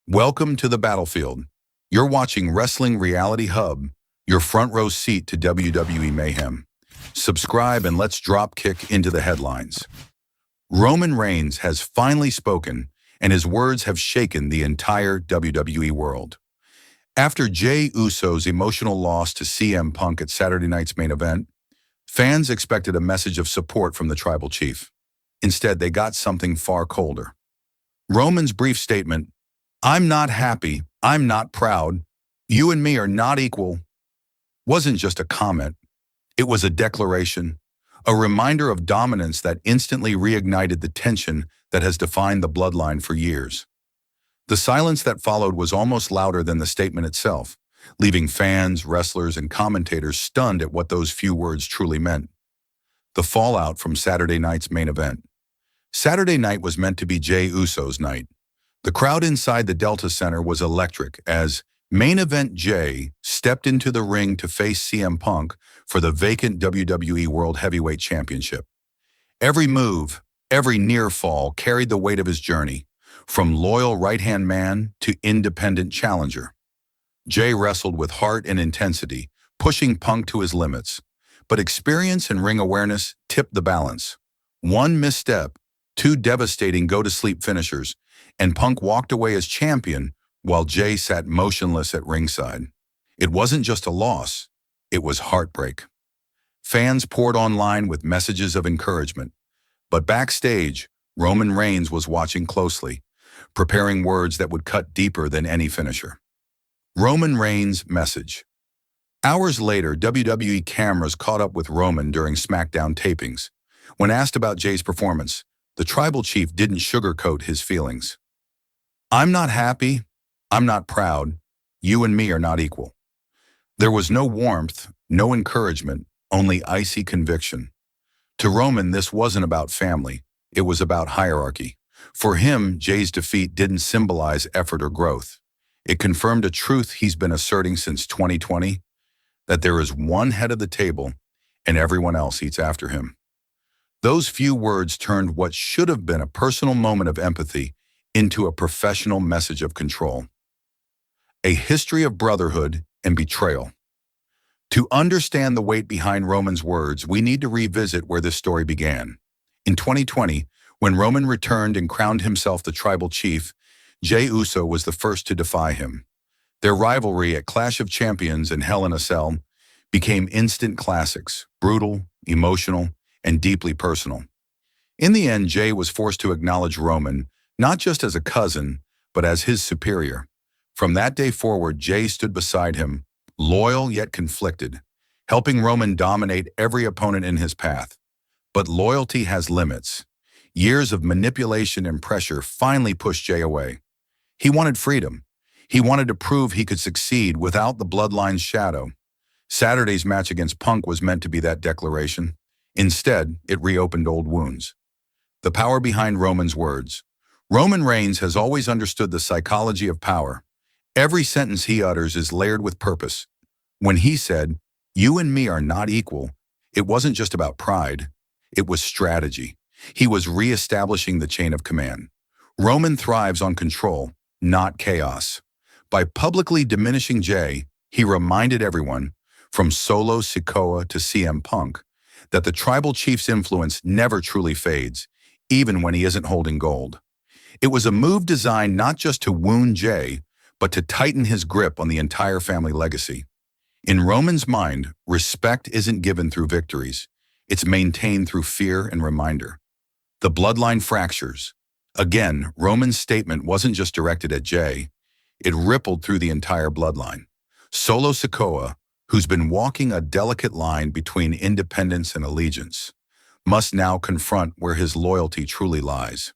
Welcome to the battlefield. You're watching Wrestling Reality Hub, your front row seat to WWE mayhem. Subscribe and let's drop kick into the headlines. Roman Reigns has finally spoken, and his words have shaken the entire WWE world. After Jey Uso's emotional loss to CM Punk at Saturday night's main event, fans expected a message of support from the tribal chief. Instead, they got something far colder. Roman's brief statement, "I'm not happy, I'm not proud, you and me are not equal," wasn't just a comment. It was a declaration, a reminder of dominance that instantly reignited the tension that has defined the bloodline for years. The silence that followed was almost louder than the statement itself, leaving fans, wrestlers, and commentators stunned at what those few words truly meant. The fallout from Saturday night's main event. Saturday night was meant to be Jey Uso's night. The crowd inside the Delta Center was electric as main event Jey stepped into the ring to face CM Punk for the vacant WWE World Heavyweight Championship. Every move, every near fall carried the weight of his journey, from loyal right-hand man to independent challenger. Jey wrestled with heart and intensity, pushing Punk to his limits. But experience and ring awareness tipped the balance. One misstep, two devastating go-to-sleep finishers, and Punk walked away as champion while Jey sat motionless at ringside. It wasn't just a loss, it was heartbreak. Fans poured online with messages of encouragement. But backstage, Roman Reigns was watching closely, preparing words that would cut deeper than any finisher. Roman Reigns' message. Hours later, WWE cameras caught up with Roman during SmackDown tapings. When asked about Jey's performance, the tribal chief didn't sugarcoat his feelings. "I'm not happy, I'm not proud, you and me are not equal." There was no warmth, no encouragement, only icy conviction. To Roman, this wasn't about family, it was about hierarchy. For him, Jey's defeat didn't symbolize effort or growth. It confirmed a truth he's been asserting since 2020, that there is one head of the table and everyone else eats after him. Those few words turned what should have been a personal moment of empathy into a professional message of control. A history of brotherhood and betrayal. To understand the weight behind Roman's words, we need to revisit where this story began. In 2020, when Roman returned and crowned himself the tribal chief, Jey Uso was the first to defy him. Their rivalry at Clash of Champions and Hell in a Cell became instant classics, brutal, emotional, and deeply personal. In the end, Jey was forced to acknowledge Roman, not just as a cousin, but as his superior. From that day forward, Jey stood beside him, loyal yet conflicted, helping Roman dominate every opponent in his path. But loyalty has limits. Years of manipulation and pressure finally pushed Jey away. He wanted freedom. He wanted to prove he could succeed without the bloodline's shadow. Saturday's match against Punk was meant to be that declaration. Instead, it reopened old wounds. The power behind Roman's words. Roman Reigns has always understood the psychology of power. Every sentence he utters is layered with purpose. When he said, "You and me are not equal," it wasn't just about pride. It was strategy. He was reestablishing the chain of command. Roman thrives on control, not chaos. By publicly diminishing Jey, he reminded everyone, from Solo Sikoa to CM Punk, that the tribal chief's influence never truly fades, even when he isn't holding gold. It was a move designed not just to wound Jey, but to tighten his grip on the entire family legacy. In Roman's mind, respect isn't given through victories. It's maintained through fear and reminder. The bloodline fractures. Again, Roman's statement wasn't just directed at Jey. It rippled through the entire bloodline. Solo Sikoa, who's been walking a delicate line between independence and allegiance, must now confront where his loyalty truly lies.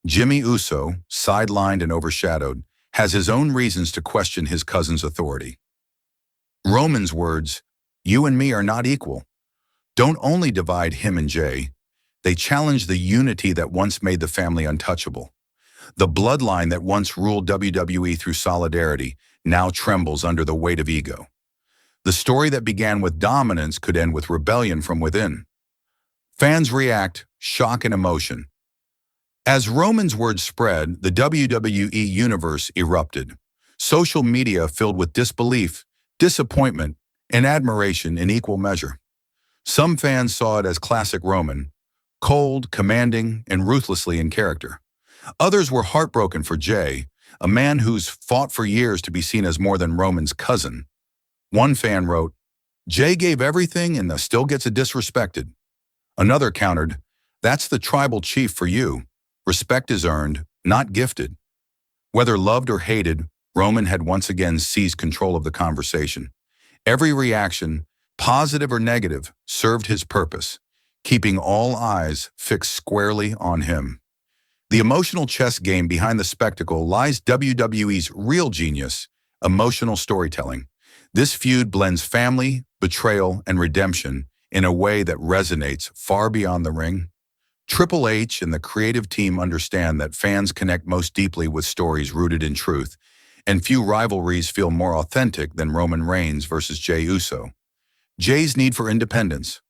Jey Uso, sidelined and overshadowed, has his own reasons to question his cousin's authority. Roman's words, "You and me are not equal," don't only divide him and Jey, they challenge the unity that once made the family untouchable. The bloodline that once ruled WWE through solidarity now trembles under the weight of ego. The story that began with dominance could end with rebellion from within. Fans react, shock and emotion. As Roman's word spread, the WWE universe erupted. Social media filled with disbelief, disappointment, and admiration in equal measure. Some fans saw it as classic Roman, cold, commanding, and ruthlessly in character. Others were heartbroken for Jey, a man who's fought for years to be seen as more than Roman's cousin. One fan wrote, "Jey gave everything and still gets disrespected." Another countered, "That's the tribal chief for you. Respect is earned, not gifted." Whether loved or hated, Roman had once again seized control of the conversation. Every reaction, positive or negative, served his purpose, keeping all eyes fixed squarely on him. The emotional chess game behind the spectacle lies WWE's real genius, emotional storytelling. This feud blends family, betrayal, and redemption in a way that resonates far beyond the ring. Triple H and the creative team understand that fans connect most deeply with stories rooted in truth, and few rivalries feel more authentic than Roman Reigns versus Jey Uso. Jey's need for independence,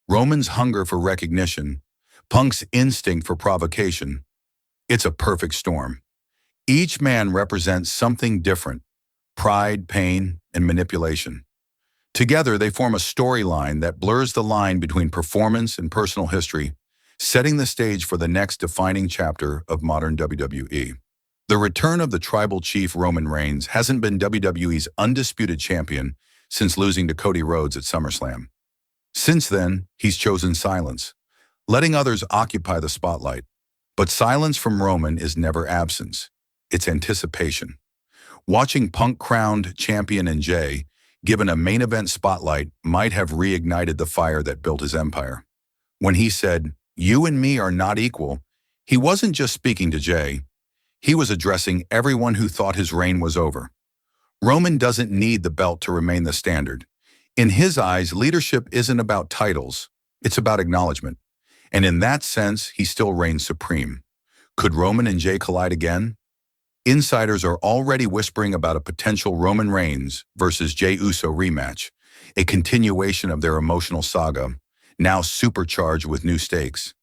Roman's hunger for recognition, Punk's instinct for provocation. It's a perfect storm. Each man represents something different: pride, pain, and manipulation. Together, they form a storyline that blurs the line between performance and personal history, setting the stage for the next defining chapter of modern WWE. The return of the tribal chief Roman Reigns hasn't been WWE's undisputed champion since losing to Cody Rhodes at SummerSlam. Since then, he's chosen silence, letting others occupy the spotlight. But silence from Roman is never absence. It's anticipation. Watching Punk crowned champion and Jey, given a main event spotlight, might have reignited the fire that built his empire. When he said, "You and me are not equal," he wasn't just speaking to Jey. He was addressing everyone who thought his reign was over. Roman doesn't need the belt to remain the standard. In his eyes, leadership isn't about titles. It's about acknowledgement. And in that sense, he still reigns supreme. Could Roman and Jey collide again? Insiders are already whispering about a potential Roman Reigns versus Jey Uso rematch, a continuation of their emotional saga, now supercharged with new stakes.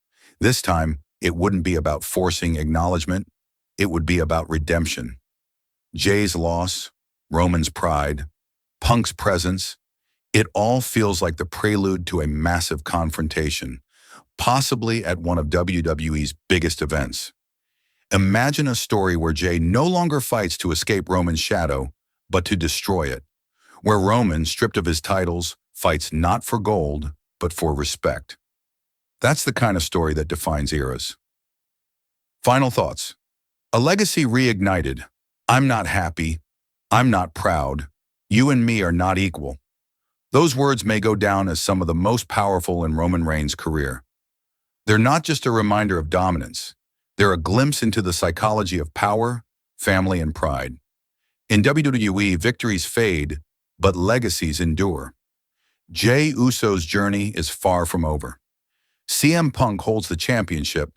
This time, it wouldn't be about forcing acknowledgement. It would be about redemption. Jey's loss, Roman's pride, Punk's presence, it all feels like the prelude to a massive confrontation, possibly at one of WWE's biggest events. Imagine a story where Jey no longer fights to escape Roman's shadow, but to destroy it, where Roman, stripped of his titles, fights not for gold, but for respect. That's the kind of story that defines eras. Final thoughts. A legacy reignited. I'm not happy. I'm not proud. You and me are not equal. Those words may go down as some of the most powerful in Roman Reigns' career. They're not just a reminder of dominance. They're a glimpse into the psychology of power, family, and pride. In WWE, victories fade, but legacies endure. Jey Uso's journey is far from over. CM Punk holds the championship,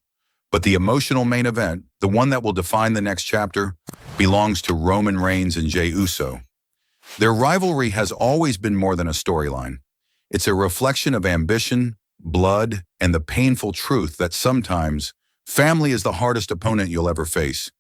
but the emotional main event, the one that will define the next chapter, belongs to Roman Reigns and Jey Uso. Their rivalry has always been more than a storyline. It's a reflection of ambition, blood, and the painful truth that sometimes family is the hardest opponent you'll ever face.